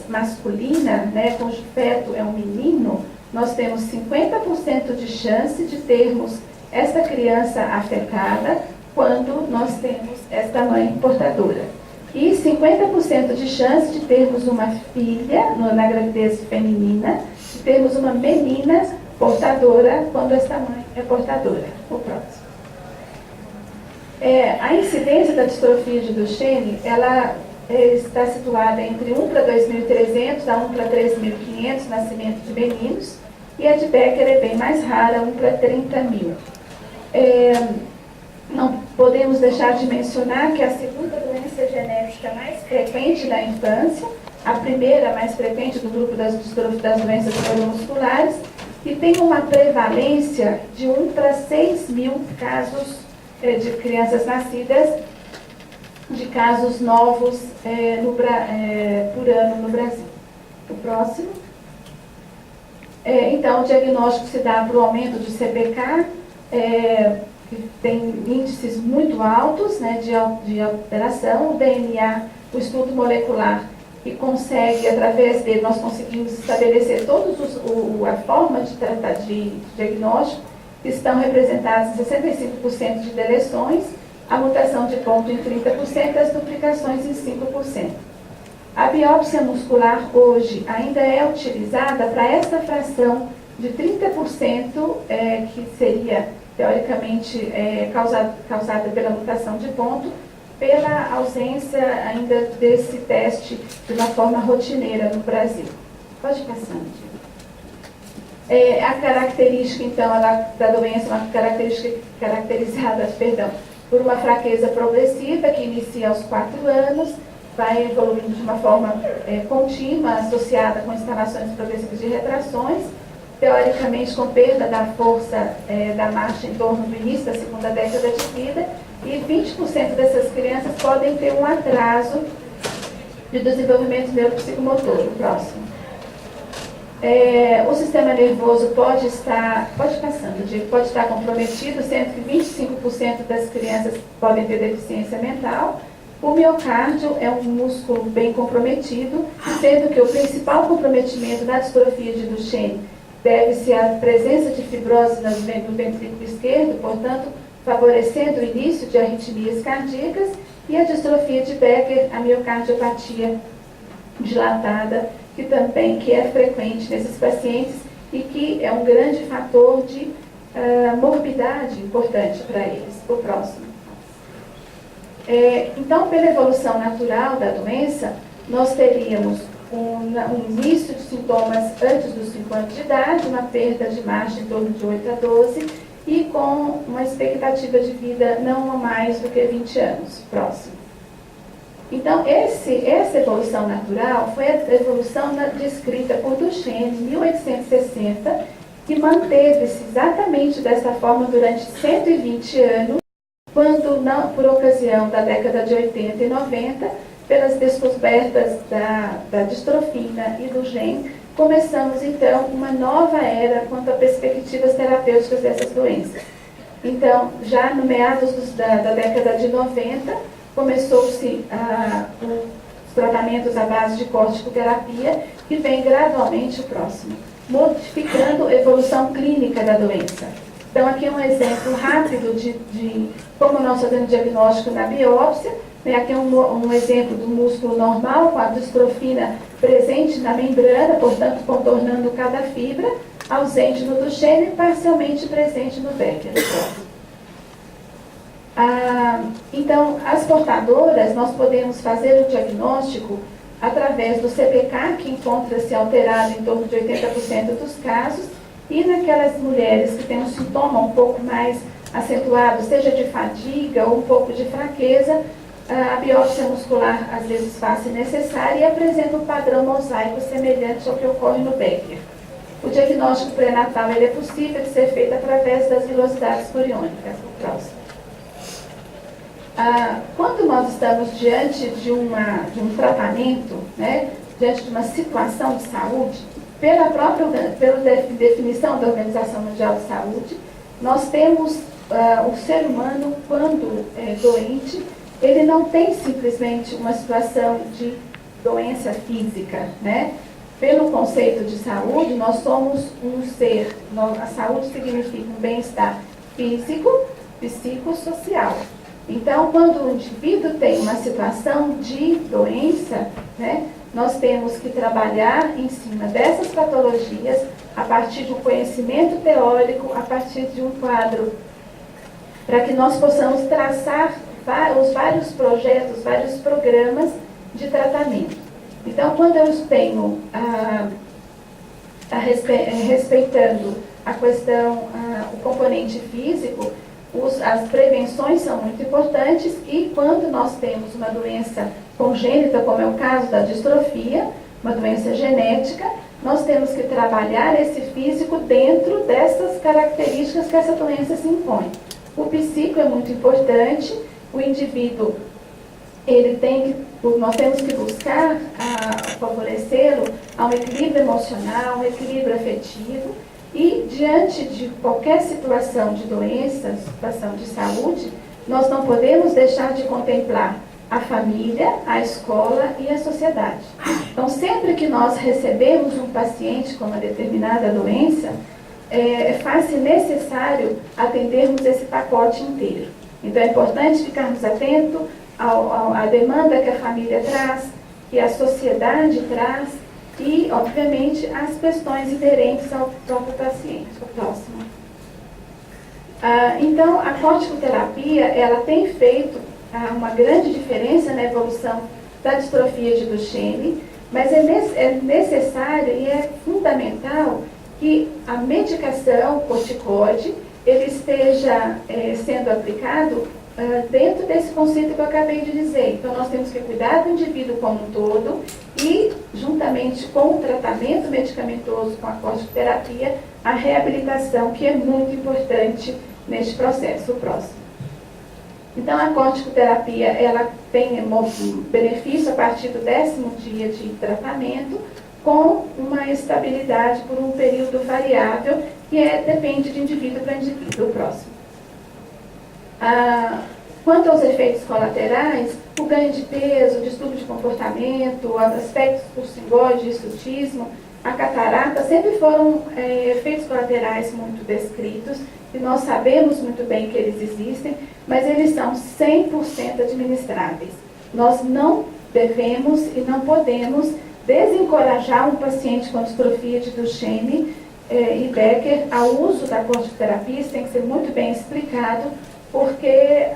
masculina, né, cujo feto é um menino, nós temos 50% de chance de termos esta criança afetada quando nós temos esta mãe portadora. E 50% de chance de termos uma filha na gravidez feminina, de termos uma menina portadora quando esta mãe é portadora. O próximo. A incidência da distrofia de Duchenne, ela está situada entre 1 para 2.300 a 1 para 3.500 nascimentos de meninos, e a de Becker é bem mais rara, 1 para 30.000. Não podemos deixar de mencionar que a segunda doença genética mais frequente da infância, a primeira mais frequente do grupo das doenças neuromusculares, e tem uma prevalência de 1 para 6.000 casos de crianças nascidas, de casos novos por ano no Brasil. O próximo. Então, o diagnóstico se dá para o aumento de CPK, que tem índices muito altos, né, de alteração. O DNA, o estudo molecular, que consegue, através dele, nós conseguimos estabelecer a forma de diagnóstico, que estão representadas em 65% de deleções, a mutação de ponto em 30%, as duplicações em 5%. A biópsia muscular hoje ainda é utilizada para essa fração de 30%, que seria, teoricamente, causada pela mutação de ponto, pela ausência ainda desse teste de uma forma rotineira no Brasil. Pode ir passando. A característica, então, da doença, uma característica caracterizada, por uma fraqueza progressiva que inicia aos 4 anos, vai evoluindo de uma forma contínua, associada com instalações progressivas de retrações, teoricamente com perda da força da marcha em torno do início da segunda década de vida, e 20% dessas crianças podem ter um atraso de desenvolvimento neuropsicomotor. O próximo. O sistema nervoso pode estar comprometido, sendo que 25% das crianças podem ter deficiência mental. O miocárdio é um músculo bem comprometido, sendo que o principal comprometimento da distrofia de Duchenne deve-se à presença de fibrose no ventrículo esquerdo, portanto, favorecendo o início de arritmias cardíacas, e a distrofia de Becker, a miocardiopatia dilatada, que é frequente nesses pacientes e que é um grande fator de morbidade importante para eles. O próximo. Então, pela evolução natural da doença, nós teríamos um início de sintomas antes dos 5 anos de idade, uma perda de marcha em torno de 8 a 12 e com uma expectativa de vida não mais do que 20 anos. Próximo. Então, essa evolução natural foi a evolução descrita por Duchenne em 1860, que manteve-se exatamente dessa forma durante 120 anos, quando, por ocasião da década de 80 e 90, pelas descobertas da distrofina e do gene, começamos, então, uma nova era quanto a perspectivas terapêuticas dessas doenças. Então, já no meados da década de 90, começou-se os tratamentos à base de corticoterapia, que vem gradualmente o próximo, modificando a evolução clínica da doença. Então, aqui é um exemplo rápido de como nós fazemos diagnóstico na biópsia. Aqui é um exemplo do músculo normal, com a distrofina presente na membrana, portanto, contornando cada fibra, ausente no Duchenne e parcialmente presente no Becker. Então, as portadoras, nós podemos fazer o diagnóstico através do CPK, que encontra-se alterado em torno de 80% dos casos, e naquelas mulheres que têm um sintoma um pouco mais acentuado, seja de fadiga ou um pouco de fraqueza, a biópsia muscular às vezes faz-se necessária e apresenta um padrão mosaico semelhante ao que ocorre no Becker. O diagnóstico pré-natal é possível de ser feito através das vilosidades coriônicas. O próximo. Quando nós estamos diante de um tratamento, né, diante de uma situação de saúde, pela definição da Organização Mundial de Saúde, nós temos o ser humano, quando é doente, ele não tem simplesmente uma situação de doença física, né? Pelo conceito de saúde, nós somos um ser, a saúde significa um bem-estar físico, psicossocial. Então, quando o indivíduo tem uma situação de doença, né, nós temos que trabalhar em cima dessas patologias a partir de um conhecimento teórico, a partir de um quadro, para que nós possamos traçar os vários projetos, vários programas de tratamento. Então, quando eu tenho, respeitando a questão, o componente físico, as prevenções são muito importantes, e quando nós temos uma doença congênita, como é o caso da distrofia, uma doença genética, nós temos que trabalhar esse físico dentro dessas características que essa doença se impõe. O psíquico é muito importante, o indivíduo, nós temos que buscar favorecê-lo a um equilíbrio emocional, um equilíbrio afetivo, e diante de qualquer situação de doença, situação de saúde, nós não podemos deixar de contemplar a família, a escola e a sociedade. Então, sempre que nós recebemos um paciente com uma determinada doença, faz-se necessário atendermos esse pacote inteiro. Então, é importante ficarmos atentos à demanda que a família traz, que a sociedade traz, e, obviamente, as questões inerentes ao próprio paciente, ao próximo. Então, a corticoterapia, ela tem feito uma grande diferença na evolução da distrofia de Duchenne, mas é necessário e é fundamental que a medicação corticoide ele esteja sendo aplicado dentro desse conceito que eu acabei de dizer. Então, nós temos que cuidar do indivíduo como um todo e, juntamente com o tratamento medicamentoso, com a corticoterapia, a reabilitação, que é muito importante neste processo. O próximo. Então, a corticoterapia, ela tem benefício a partir do 10º dia de tratamento, com uma estabilidade por um período variável, que depende de indivíduo para indivíduo. O próximo. Quanto aos efeitos colaterais, o ganho de peso, o distúrbio de comportamento, aspectos por cingose, hirsutismo, a catarata, sempre foram efeitos colaterais muito descritos, e nós sabemos muito bem que eles existem, mas eles são 100% administráveis. Nós não devemos e não podemos desencorajar um paciente com distrofia de Duchenne e Becker ao uso da corticoterapia. Isso tem que ser muito bem explicado, porque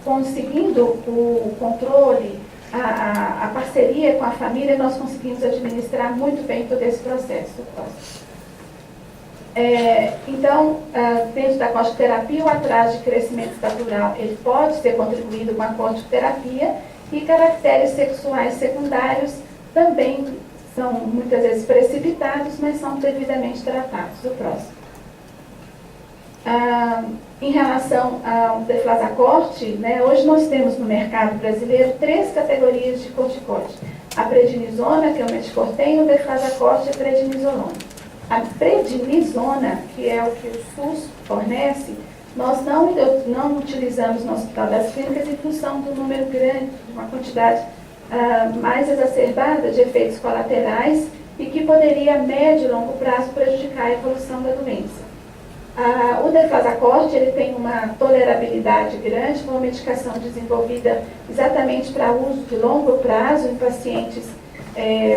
conseguindo o controle, a parceria com a família, nós conseguimos administrar muito bem todo esse processo. Então, dentro da corticoterapia, o atraso de crescimento estatural, ele pode ser contribuído com a corticoterapia, e caracteres sexuais secundários também são muitas vezes precipitados, mas são devidamente tratados. O próximo. Em relação ao deflazacorte, né, hoje nós temos no mercado brasileiro 3 categorias de corticoide. A prednisona, que é o meticortem, e o deflazacorte é a prednisolona. A prednisona, que é o que o SUS fornece, nós não utilizamos no Hospital das Clínicas em função do número grande, de uma quantidade mais exacerbada de efeitos colaterais, e que poderia a médio e longo prazo prejudicar a evolução da doença. O deflazacorte, ele tem uma tolerabilidade grande, uma medicação desenvolvida exatamente para uso de longo prazo em pacientes,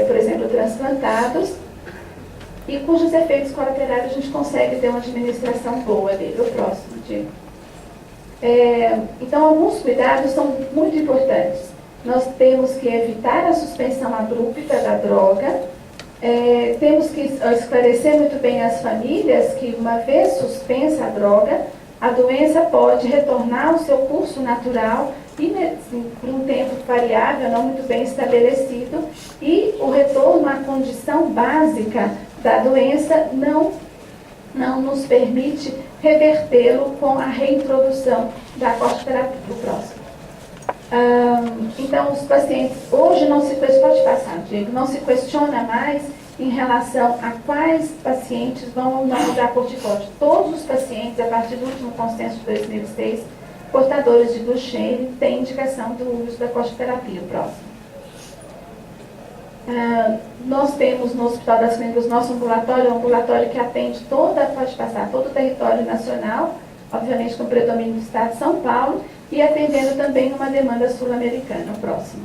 por exemplo, transplantados, e cujos efeitos colaterais a gente consegue ter uma administração boa dele. O próximo, Diego. Então, alguns cuidados são muito importantes. Nós temos que evitar a suspensão abrupta da droga. Temos que esclarecer muito bem às famílias que, uma vez suspensa a droga, a doença pode retornar ao seu curso natural e, assim, por um tempo variável, não muito bem estabelecido, e o retorno à condição básica da doença não nos permite revertê-lo com a reintrodução da corticoterapia. O próximo. Então, os pacientes, hoje não se questiona mais em relação a quais pacientes vão ou não usar corticóide. Todos os pacientes, a partir do último consenso de 2006, portadores de Duchenne, têm indicação do uso da corticoterapia. O próximo. Nós temos no Hospital das Clínicas nosso ambulatório, é um ambulatório que atende pode passar todo o território nacional, obviamente com predomínio do estado de São Paulo, e atendendo também uma demanda sul-americana, próximo.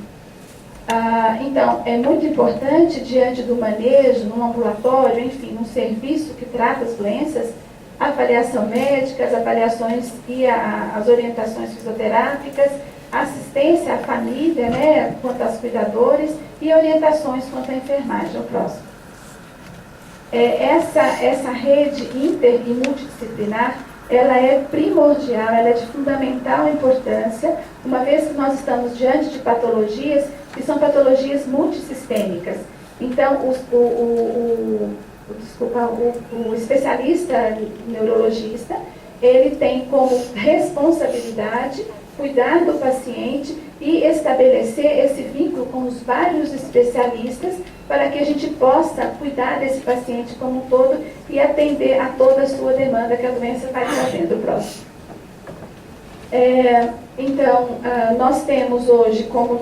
Então, é muito importante, diante do manejo, num ambulatório, enfim, num serviço que trata as doenças, a avaliação médica, as avaliações e as orientações fisioterápicas, assistência à família, né, quanto aos cuidadores, e orientações quanto à enfermagem, o próximo. Essa rede inter e multidisciplinar, ela é primordial, ela é de fundamental importância, uma vez que nós estamos diante de patologias que são patologias multissistêmicas. Então, o especialista neurologista, ele tem como responsabilidade cuidar do paciente e estabelecer esse vínculo com os vários especialistas para que a gente possa cuidar desse paciente como um todo e atender a toda a sua demanda que a doença vai trazendo. Próximo. Então, nós temos hoje como